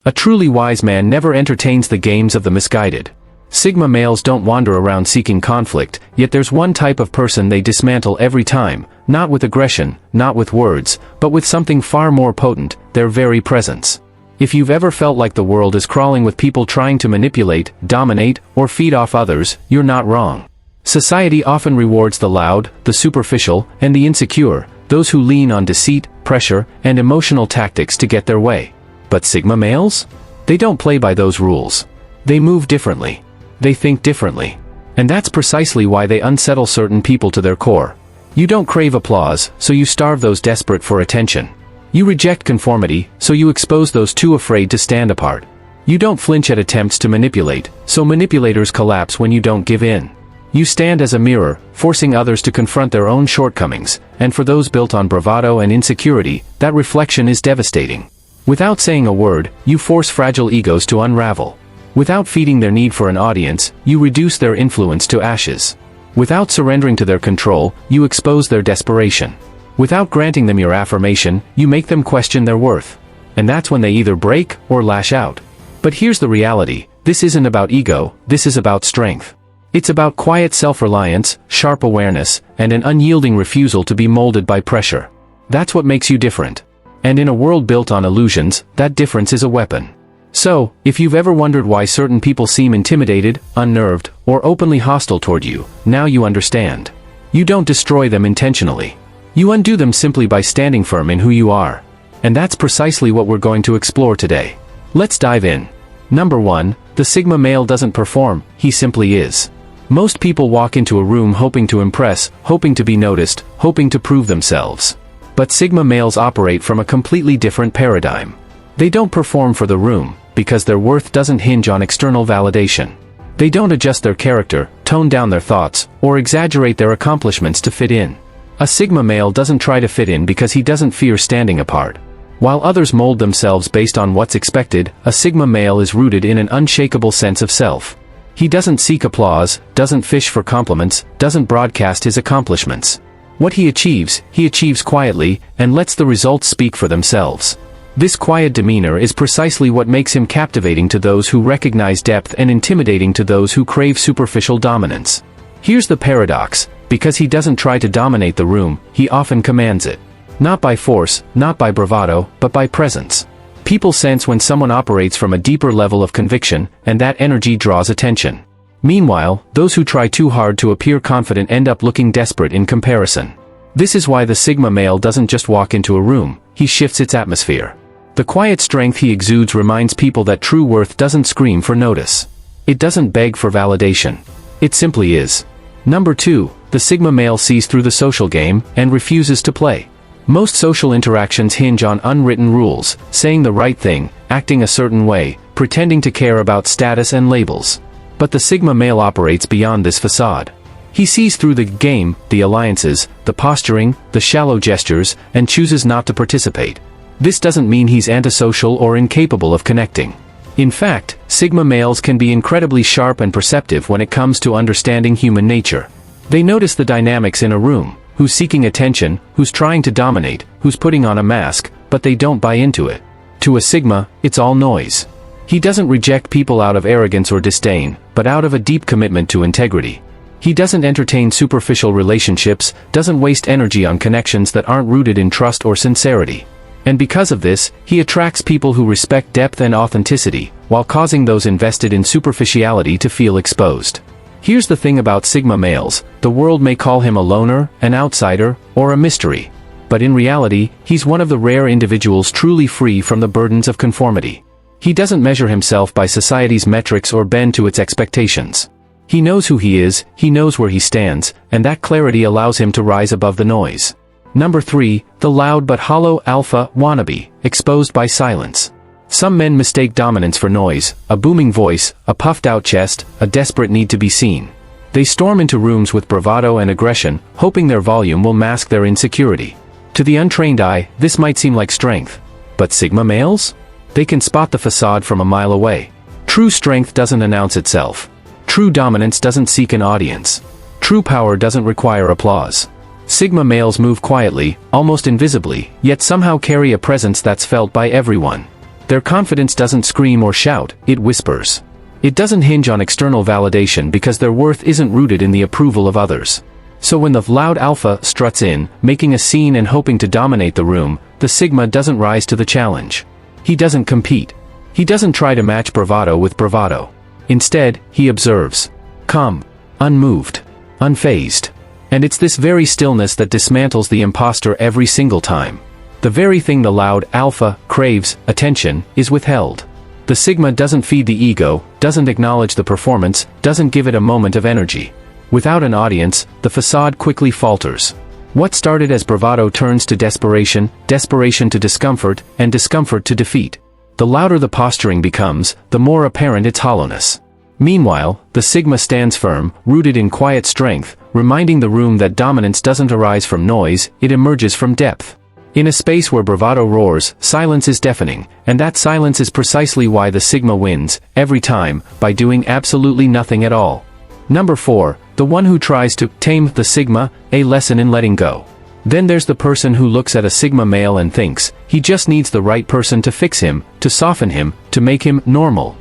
A truly wise man never entertains the games of the misguided. Sigma males don't wander around seeking conflict, yet there's one type of person they dismantle every time, not with aggression, not with words, but with something far more potent, their very presence. If you've ever felt like the world is crawling with people trying to manipulate, dominate, or feed off others, you're not wrong. Society often rewards the loud, the superficial, and the insecure, those who lean on deceit, pressure, and emotional tactics to get their way. But Sigma males? They don't play by those rules. They move differently. They think differently. And that's precisely why they unsettle certain people to their core. You don't crave applause, so you starve those desperate for attention. You reject conformity, so you expose those too afraid to stand apart. You don't flinch at attempts to manipulate, so manipulators collapse when you don't give in. You stand as a mirror, forcing others to confront their own shortcomings, and for those built on bravado and insecurity, that reflection is devastating. Without saying a word, you force fragile egos to unravel. Without feeding their need for an audience, you reduce their influence to ashes. Without surrendering to their control, you expose their desperation. Without granting them your affirmation, you make them question their worth. And that's when they either break or lash out. But here's the reality: this isn't about ego, this is about strength. It's about quiet self-reliance, sharp awareness, and an unyielding refusal to be molded by pressure. That's what makes you different. And in a world built on illusions, that difference is a weapon. So, if you've ever wondered why certain people seem intimidated, unnerved, or openly hostile toward you, now you understand. You don't destroy them intentionally. You undo them simply by standing firm in who you are. And that's precisely what we're going to explore today. Let's dive in. Number 1, the Sigma male doesn't perform, he simply is. Most people walk into a room hoping to impress, hoping to be noticed, hoping to prove themselves. But Sigma males operate from a completely different paradigm. They don't perform for the room, because their worth doesn't hinge on external validation. They don't adjust their character, tone down their thoughts, or exaggerate their accomplishments to fit in. A Sigma male doesn't try to fit in because he doesn't fear standing apart. While others mold themselves based on what's expected, a Sigma male is rooted in an unshakable sense of self. He doesn't seek applause, doesn't fish for compliments, doesn't broadcast his accomplishments. What he achieves quietly, and lets the results speak for themselves. This quiet demeanor is precisely what makes him captivating to those who recognize depth and intimidating to those who crave superficial dominance. Here's the paradox: because he doesn't try to dominate the room, he often commands it. Not by force, not by bravado, but by presence. People sense when someone operates from a deeper level of conviction, and that energy draws attention. Meanwhile, those who try too hard to appear confident end up looking desperate in comparison. This is why the Sigma male doesn't just walk into a room, he shifts its atmosphere. The quiet strength he exudes reminds people that true worth doesn't scream for notice. It doesn't beg for validation. It simply is. Number 2, the Sigma male sees through the social game, and refuses to play. Most social interactions hinge on unwritten rules, saying the right thing, acting a certain way, pretending to care about status and labels. But the Sigma male operates beyond this facade. He sees through the game, the alliances, the posturing, the shallow gestures, and chooses not to participate. This doesn't mean he's antisocial or incapable of connecting. In fact, Sigma males can be incredibly sharp and perceptive when it comes to understanding human nature. They notice the dynamics in a room: who's seeking attention, who's trying to dominate, who's putting on a mask, but they don't buy into it. To a Sigma, it's all noise. He doesn't reject people out of arrogance or disdain, but out of a deep commitment to integrity. He doesn't entertain superficial relationships, doesn't waste energy on connections that aren't rooted in trust or sincerity. And because of this, he attracts people who respect depth and authenticity, while causing those invested in superficiality to feel exposed. Here's the thing about Sigma males: the world may call him a loner, an outsider, or a mystery. But in reality, he's one of the rare individuals truly free from the burdens of conformity. He doesn't measure himself by society's metrics or bend to its expectations. He knows who he is, he knows where he stands, and that clarity allows him to rise above the noise. Number 3, the loud but hollow alpha wannabe, exposed by silence. Some men mistake dominance for noise, a booming voice, a puffed-out chest, a desperate need to be seen. They storm into rooms with bravado and aggression, hoping their volume will mask their insecurity. To the untrained eye, this might seem like strength. But Sigma males? They can spot the facade from a mile away. True strength doesn't announce itself. True dominance doesn't seek an audience. True power doesn't require applause. Sigma males move quietly, almost invisibly, yet somehow carry a presence that's felt by everyone. Their confidence doesn't scream or shout, it whispers. It doesn't hinge on external validation because their worth isn't rooted in the approval of others. So when the loud alpha struts in, making a scene and hoping to dominate the room, the Sigma doesn't rise to the challenge. He doesn't compete. He doesn't try to match bravado with bravado. Instead, he observes. Calm. Unmoved. Unfazed. And it's this very stillness that dismantles the imposter every single time. The very thing the loud alpha craves, attention, is withheld. The Sigma doesn't feed the ego, doesn't acknowledge the performance, doesn't give it a moment of energy. Without an audience, the facade quickly falters. What started as bravado turns to desperation, desperation to discomfort, and discomfort to defeat. The louder the posturing becomes, the more apparent its hollowness. Meanwhile, the Sigma stands firm, rooted in quiet strength, reminding the room that dominance doesn't arise from noise, it emerges from depth. In a space where bravado roars, silence is deafening, and that silence is precisely why the Sigma wins, every time, by doing absolutely nothing at all. Number 4, the one who tries to tame the Sigma, a lesson in letting go. Then there's the person who looks at a Sigma male and thinks, he just needs the right person to fix him, to soften him, to make him normal.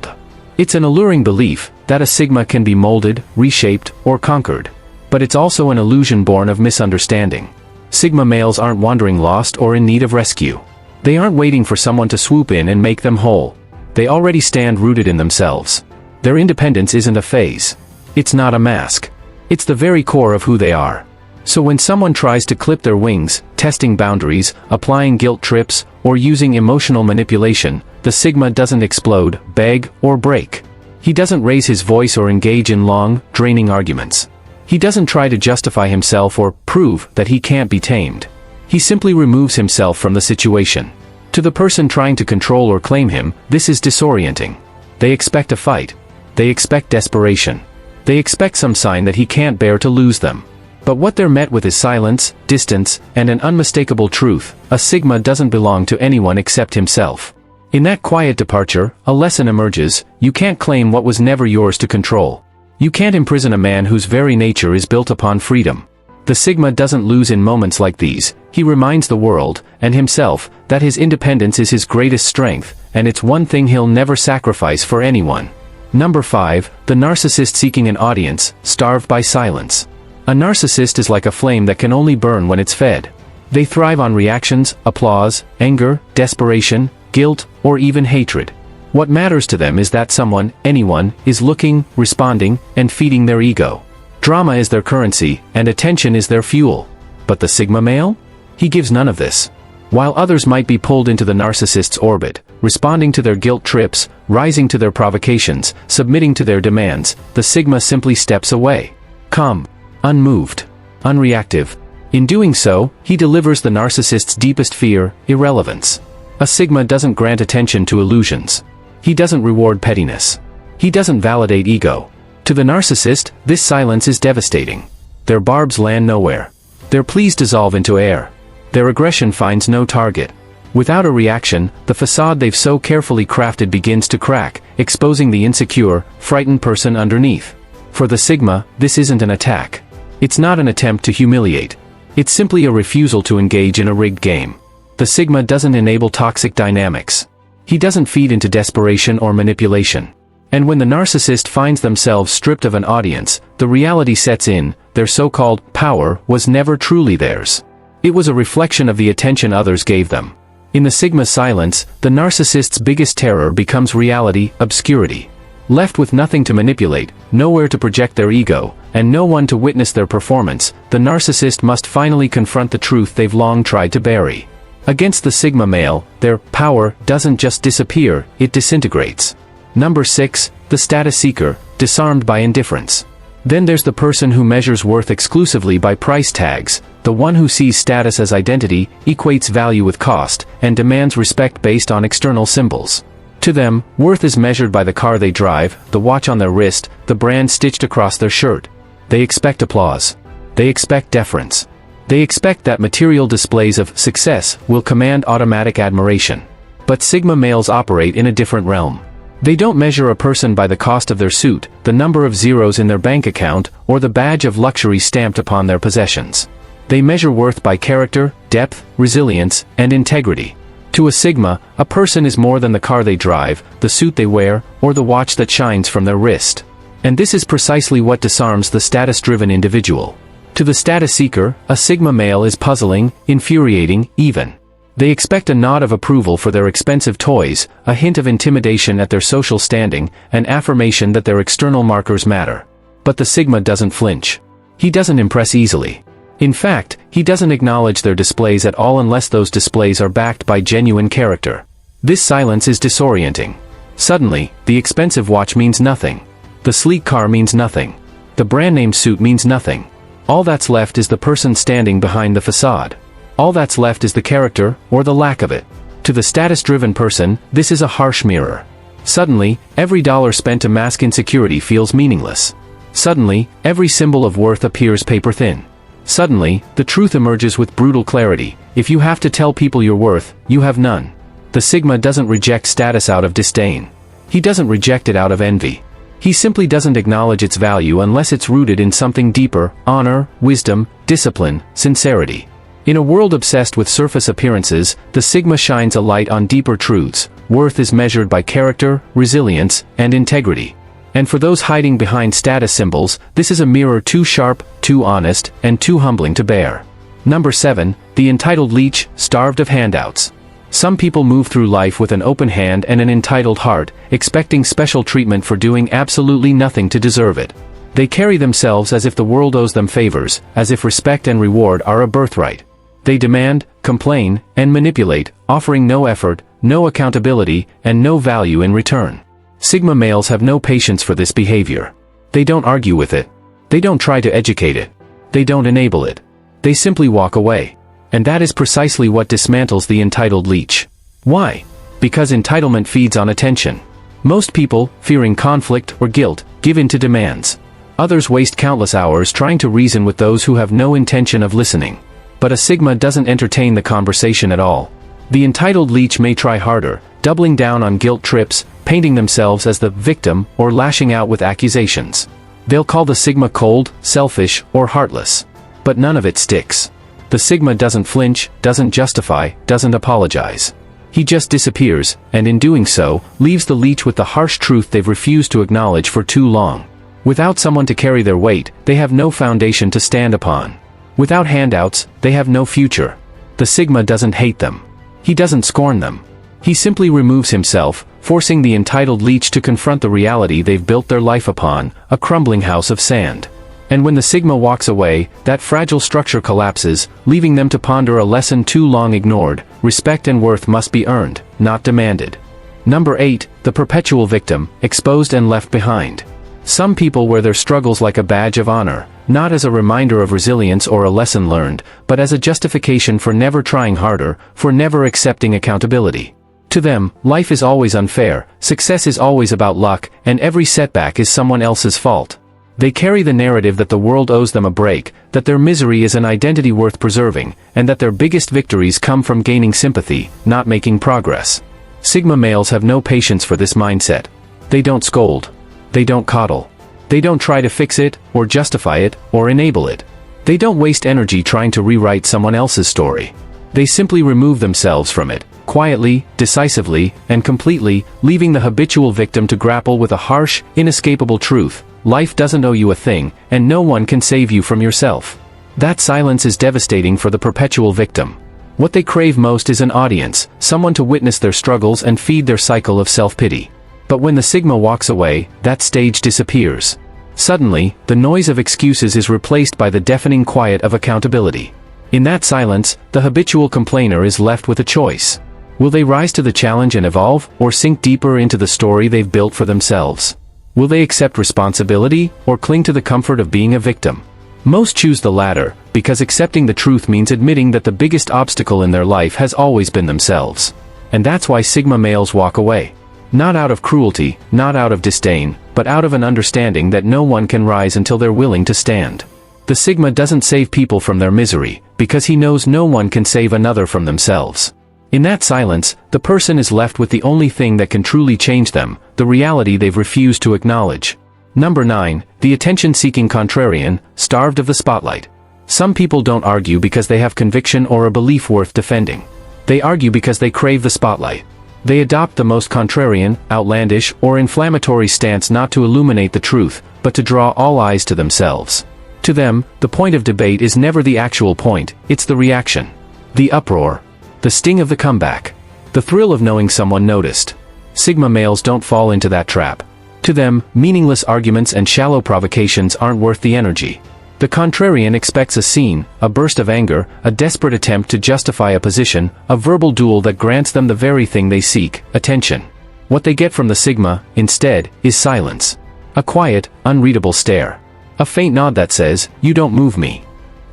It's an alluring belief that a Sigma can be molded, reshaped, or conquered. But it's also an illusion born of misunderstanding. Sigma males aren't wandering lost or in need of rescue. They aren't waiting for someone to swoop in and make them whole. They already stand rooted in themselves. Their independence isn't a phase. It's not a mask. It's the very core of who they are. So when someone tries to clip their wings, testing boundaries, applying guilt trips, or using emotional manipulation, the Sigma doesn't explode, beg, or break. He doesn't raise his voice or engage in long, draining arguments. He doesn't try to justify himself or prove that he can't be tamed. He simply removes himself from the situation. To the person trying to control or claim him, this is disorienting. They expect a fight. They expect desperation. They expect some sign that he can't bear to lose them. But what they're met with is silence, distance, and an unmistakable truth: a Sigma doesn't belong to anyone except himself. In that quiet departure, a lesson emerges: you can't claim what was never yours to control. You can't imprison a man whose very nature is built upon freedom. The Sigma doesn't lose in moments like these. He reminds the world, and himself, that his independence is his greatest strength, and it's one thing he'll never sacrifice for anyone. Number 5, the narcissist seeking an audience, starved by silence. A narcissist is like a flame that can only burn when it's fed. They thrive on reactions, applause, anger, desperation, guilt, or even hatred. What matters to them is that someone, anyone, is looking, responding, and feeding their ego. Drama is their currency, and attention is their fuel. But the Sigma male? He gives none of this. While others might be pulled into the narcissist's orbit, responding to their guilt trips, rising to their provocations, submitting to their demands, the Sigma simply steps away. Calm. Unmoved. Unreactive. In doing so, he delivers the narcissist's deepest fear: irrelevance. A Sigma doesn't grant attention to illusions. He doesn't reward pettiness. He doesn't validate ego. To the narcissist, this silence is devastating. Their barbs land nowhere. Their pleas dissolve into air. Their aggression finds no target. Without a reaction, the facade they've so carefully crafted begins to crack, exposing the insecure, frightened person underneath. For the Sigma, this isn't an attack. It's not an attempt to humiliate. It's simply a refusal to engage in a rigged game. The Sigma doesn't enable toxic dynamics. He doesn't feed into desperation or manipulation. And when the narcissist finds themselves stripped of an audience, the reality sets in: their so-called power was never truly theirs. It was a reflection of the attention others gave them. In the Sigma silence, the narcissist's biggest terror becomes reality, obscurity. Left with nothing to manipulate, nowhere to project their ego, and no one to witness their performance, the narcissist must finally confront the truth they've long tried to bury. Against the Sigma male, their power doesn't just disappear, it disintegrates. Number 6, the status seeker, disarmed by indifference. Then there's the person who measures worth exclusively by price tags, the one who sees status as identity, equates value with cost, and demands respect based on external symbols. To them, worth is measured by the car they drive, the watch on their wrist, the brand stitched across their shirt. They expect applause. They expect deference. They expect that material displays of success will command automatic admiration. But Sigma males operate in a different realm. They don't measure a person by the cost of their suit, the number of zeros in their bank account, or the badge of luxury stamped upon their possessions. They measure worth by character, depth, resilience, and integrity. To a Sigma, a person is more than the car they drive, the suit they wear, or the watch that shines from their wrist. And this is precisely what disarms the status-driven individual. To the status seeker, a Sigma male is puzzling, infuriating, even. They expect a nod of approval for their expensive toys, a hint of intimidation at their social standing, an affirmation that their external markers matter. But the Sigma doesn't flinch. He doesn't impress easily. In fact, he doesn't acknowledge their displays at all unless those displays are backed by genuine character. This silence is disorienting. Suddenly, the expensive watch means nothing. The sleek car means nothing. The brand-name suit means nothing. All that's left is the person standing behind the facade. All that's left is the character, or the lack of it. To the status-driven person, this is a harsh mirror. Suddenly, every dollar spent to mask insecurity feels meaningless. Suddenly, every symbol of worth appears paper-thin. Suddenly, the truth emerges with brutal clarity. If you have to tell people your worth, you have none. The Sigma doesn't reject status out of disdain. He doesn't reject it out of envy. He simply doesn't acknowledge its value unless it's rooted in something deeper: honor, wisdom, discipline, sincerity. In a world obsessed with surface appearances, the Sigma shines a light on deeper truths. Worth is measured by character, resilience, and integrity. And for those hiding behind status symbols, this is a mirror too sharp, too honest, and too humbling to bear. Number 7, the entitled leech, starved of handouts. Some people move through life with an open hand and an entitled heart, expecting special treatment for doing absolutely nothing to deserve it. They carry themselves as if the world owes them favors, as if respect and reward are a birthright. They demand, complain, and manipulate, offering no effort, no accountability, and no value in return. Sigma males have no patience for this behavior. They don't argue with it. They don't try to educate it. They don't enable it. They simply walk away. And that is precisely what dismantles the entitled leech. Why? Because entitlement feeds on attention. Most people, fearing conflict or guilt, give in to demands. Others waste countless hours trying to reason with those who have no intention of listening. But a Sigma doesn't entertain the conversation at all. The entitled leech may try harder, doubling down on guilt trips, painting themselves as the victim, or lashing out with accusations. They'll call the Sigma cold, selfish, or heartless. But none of it sticks. The Sigma doesn't flinch, doesn't justify, doesn't apologize. He just disappears, and in doing so, leaves the leech with the harsh truth they've refused to acknowledge for too long. Without someone to carry their weight, they have no foundation to stand upon. Without handouts, they have no future. The Sigma doesn't hate them. He doesn't scorn them. He simply removes himself, forcing the entitled leech to confront the reality they've built their life upon, a crumbling house of sand. And when the Sigma walks away, that fragile structure collapses, leaving them to ponder a lesson too long ignored: respect and worth must be earned, not demanded. Number 8, the perpetual victim, exposed and left behind. Some people wear their struggles like a badge of honor, not as a reminder of resilience or a lesson learned, but as a justification for never trying harder, for never accepting accountability. To them, life is always unfair, success is always about luck, and every setback is someone else's fault. They carry the narrative that the world owes them a break, that their misery is an identity worth preserving, and that their biggest victories come from gaining sympathy, not making progress. Sigma males have no patience for this mindset. They don't scold. They don't coddle. They don't try to fix it, or justify it, or enable it. They don't waste energy trying to rewrite someone else's story. They simply remove themselves from it, quietly, decisively, and completely, leaving the habitual victim to grapple with a harsh, inescapable truth: life doesn't owe you a thing, and no one can save you from yourself. That silence is devastating for the perpetual victim. What they crave most is an audience, someone to witness their struggles and feed their cycle of self-pity. But when the Sigma walks away, that stage disappears. Suddenly, the noise of excuses is replaced by the deafening quiet of accountability. In that silence, the habitual complainer is left with a choice. Will they rise to the challenge and evolve, or sink deeper into the story they've built for themselves? Will they accept responsibility, or cling to the comfort of being a victim? Most choose the latter, because accepting the truth means admitting that the biggest obstacle in their life has always been themselves. And that's why Sigma males walk away. Not out of cruelty, not out of disdain, but out of an understanding that no one can rise until they're willing to stand. The Sigma doesn't save people from their misery, because he knows no one can save another from themselves. In that silence, the person is left with the only thing that can truly change them, the reality they've refused to acknowledge. Number 9, the attention-seeking contrarian, starved of the spotlight. Some people don't argue because they have conviction or a belief worth defending. They argue because they crave the spotlight. They adopt the most contrarian, outlandish, or inflammatory stance not to illuminate the truth, but to draw all eyes to themselves. To them, the point of debate is never the actual point, it's the reaction. The uproar. The sting of the comeback. The thrill of knowing someone noticed. Sigma males don't fall into that trap. To them, meaningless arguments and shallow provocations aren't worth the energy. The contrarian expects a scene, a burst of anger, a desperate attempt to justify a position, a verbal duel that grants them the very thing they seek, attention. What they get from the Sigma, instead, is silence. A quiet, unreadable stare. A faint nod that says, "You don't move me."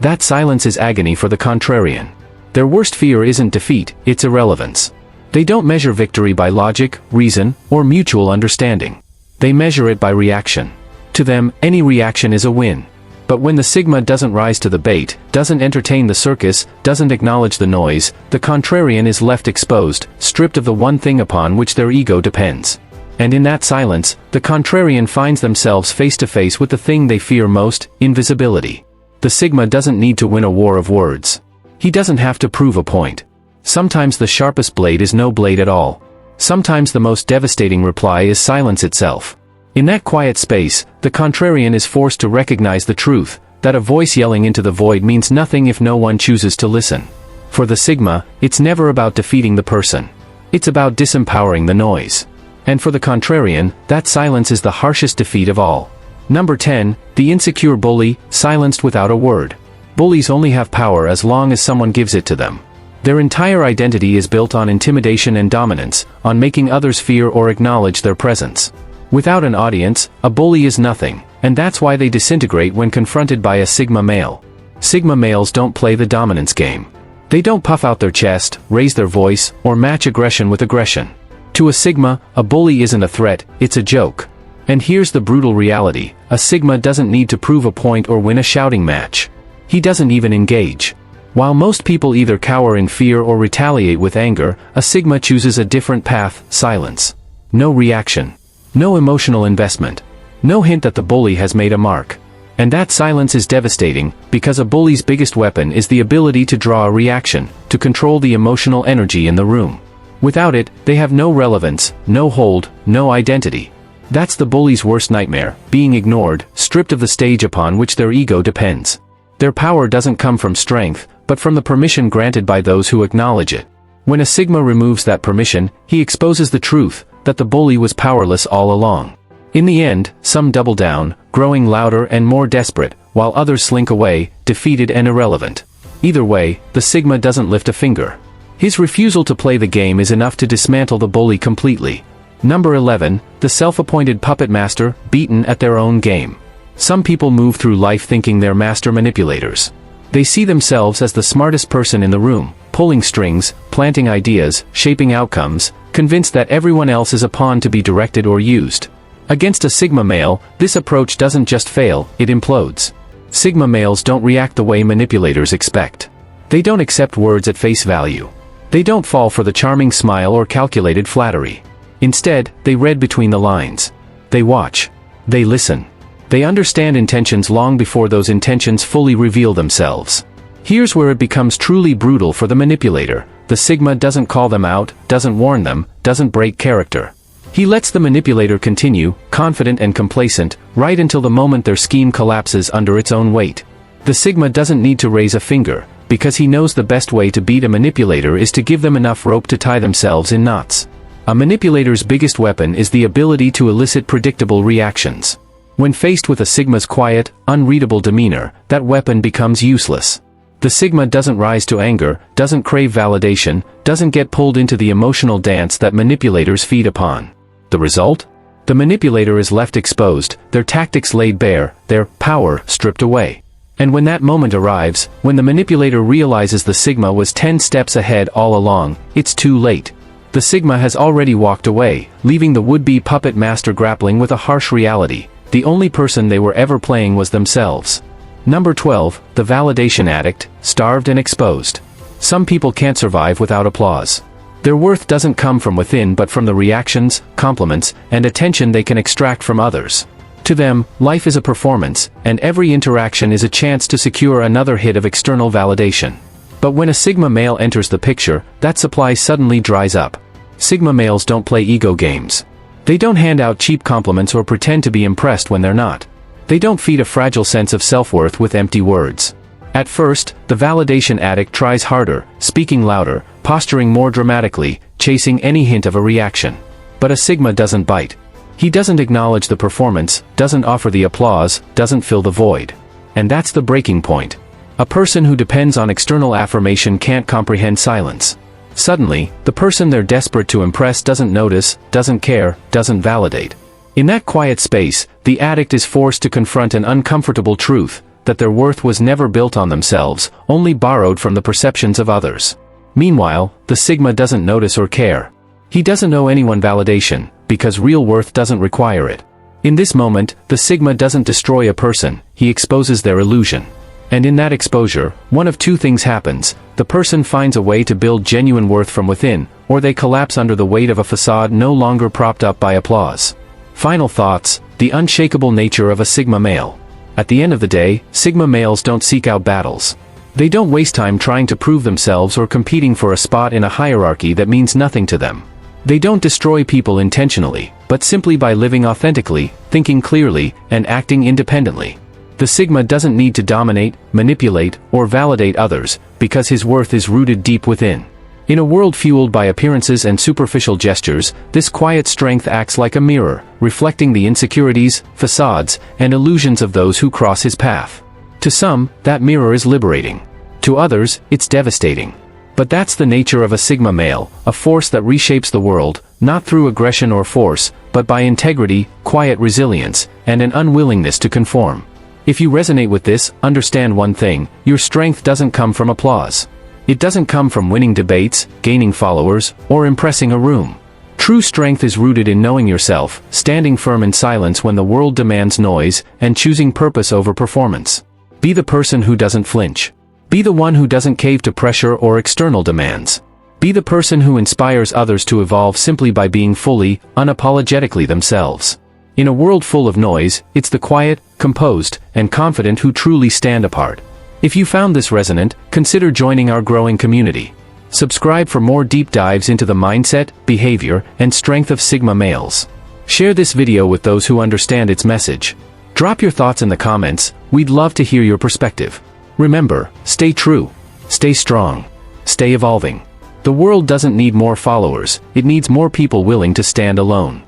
That silence is agony for the contrarian. Their worst fear isn't defeat, it's irrelevance. They don't measure victory by logic, reason, or mutual understanding. They measure it by reaction. To them, any reaction is a win. But when the Sigma doesn't rise to the bait, doesn't entertain the circus, doesn't acknowledge the noise, the contrarian is left exposed, stripped of the one thing upon which their ego depends. And in that silence, the contrarian finds themselves face to face with the thing they fear most, invisibility. The Sigma doesn't need to win a war of words. He doesn't have to prove a point. Sometimes the sharpest blade is no blade at all. Sometimes the most devastating reply is silence itself. In that quiet space, the contrarian is forced to recognize the truth, that a voice yelling into the void means nothing if no one chooses to listen. For the Sigma, it's never about defeating the person. It's about disempowering the noise. And for the contrarian, that silence is the harshest defeat of all. Number 10, the insecure bully, silenced without a word. Bullies only have power as long as someone gives it to them. Their entire identity is built on intimidation and dominance, on making others fear or acknowledge their presence. Without an audience, a bully is nothing, and that's why they disintegrate when confronted by a Sigma male. Sigma males don't play the dominance game. They don't puff out their chest, raise their voice, or match aggression with aggression. To a Sigma, a bully isn't a threat, it's a joke. And here's the brutal reality, a Sigma doesn't need to prove a point or win a shouting match. He doesn't even engage. While most people either cower in fear or retaliate with anger, a Sigma chooses a different path, silence. No reaction. No emotional investment. No hint that the bully has made a mark. And that silence is devastating, because a bully's biggest weapon is the ability to draw a reaction, to control the emotional energy in the room. Without it, they have no relevance, no hold, no identity. That's the bully's worst nightmare, being ignored, stripped of the stage upon which their ego depends. Their power doesn't come from strength, but from the permission granted by those who acknowledge it. When a Sigma removes that permission, he exposes the truth, that the bully was powerless all along. In the end, some double down, growing louder and more desperate, while others slink away, defeated and irrelevant. Either way, the Sigma doesn't lift a finger. His refusal to play the game is enough to dismantle the bully completely. Number 11, the self-appointed puppet master, beaten at their own game. Some people move through life thinking they're master manipulators. They see themselves as the smartest person in the room, pulling strings, planting ideas, shaping outcomes, convinced that everyone else is a pawn to be directed or used. Against a Sigma male, this approach doesn't just fail, it implodes. Sigma males don't react the way manipulators expect. They don't accept words at face value. They don't fall for the charming smile or calculated flattery. Instead, they read between the lines. They watch. They listen. They understand intentions long before those intentions fully reveal themselves. Here's where it becomes truly brutal for the manipulator. The Sigma doesn't call them out, doesn't warn them, doesn't break character. He lets the manipulator continue, confident and complacent, right until the moment their scheme collapses under its own weight. The Sigma doesn't need to raise a finger, because he knows the best way to beat a manipulator is to give them enough rope to tie themselves in knots. A manipulator's biggest weapon is the ability to elicit predictable reactions. When faced with a Sigma's quiet, unreadable demeanor, that weapon becomes useless. The Sigma doesn't rise to anger, doesn't crave validation, doesn't get pulled into the emotional dance that manipulators feed upon. The result? The manipulator is left exposed, their tactics laid bare, their power stripped away. And when that moment arrives, when the manipulator realizes the Sigma was 10 steps ahead all along, it's too late. The Sigma has already walked away, leaving the would-be puppet master grappling with a harsh reality. The only person they were ever playing was themselves. Number 12, the validation addict, starved and exposed. Some people can't survive without applause. Their worth doesn't come from within but from the reactions, compliments, and attention they can extract from others. To them, life is a performance, and every interaction is a chance to secure another hit of external validation. But when a Sigma male enters the picture, that supply suddenly dries up. Sigma males don't play ego games. They don't hand out cheap compliments or pretend to be impressed when they're not. They don't feed a fragile sense of self-worth with empty words. At first, the validation addict tries harder, speaking louder, posturing more dramatically, chasing any hint of a reaction. But a Sigma doesn't bite. He doesn't acknowledge the performance, doesn't offer the applause, doesn't fill the void. And that's the breaking point. A person who depends on external affirmation can't comprehend silence. Suddenly, the person they're desperate to impress doesn't notice, doesn't care, doesn't validate. In that quiet space, the addict is forced to confront an uncomfortable truth, that their worth was never built on themselves, only borrowed from the perceptions of others. Meanwhile, the Sigma doesn't notice or care. He doesn't owe anyone validation, because real worth doesn't require it. In this moment, the Sigma doesn't destroy a person, he exposes their illusion. And in that exposure, one of two things happens: the person finds a way to build genuine worth from within, or they collapse under the weight of a facade no longer propped up by applause. Final thoughts: the unshakable nature of a Sigma male. At the end of the day, Sigma males don't seek out battles. They don't waste time trying to prove themselves or competing for a spot in a hierarchy that means nothing to them. They don't destroy people intentionally, but simply by living authentically, thinking clearly, and acting independently. The Sigma doesn't need to dominate, manipulate, or validate others, because his worth is rooted deep within. In a world fueled by appearances and superficial gestures, this quiet strength acts like a mirror, reflecting the insecurities, facades, and illusions of those who cross his path. To some, that mirror is liberating. To others, it's devastating. But that's the nature of a Sigma male, a force that reshapes the world, not through aggression or force, but by integrity, quiet resilience, and an unwillingness to conform. If you resonate with this, understand one thing: your strength doesn't come from applause. It doesn't come from winning debates, gaining followers, or impressing a room. True strength is rooted in knowing yourself, standing firm in silence when the world demands noise, and choosing purpose over performance. Be the person who doesn't flinch. Be the one who doesn't cave to pressure or external demands. Be the person who inspires others to evolve simply by being fully, unapologetically themselves. In a world full of noise, it's the quiet, composed, and confident who truly stand apart. If you found this resonant, consider joining our growing community. Subscribe for more deep dives into the mindset, behavior, and strength of Sigma males. Share this video with those who understand its message. Drop your thoughts in the comments, we'd love to hear your perspective. Remember, stay true, stay strong, stay evolving. The world doesn't need more followers, it needs more people willing to stand alone.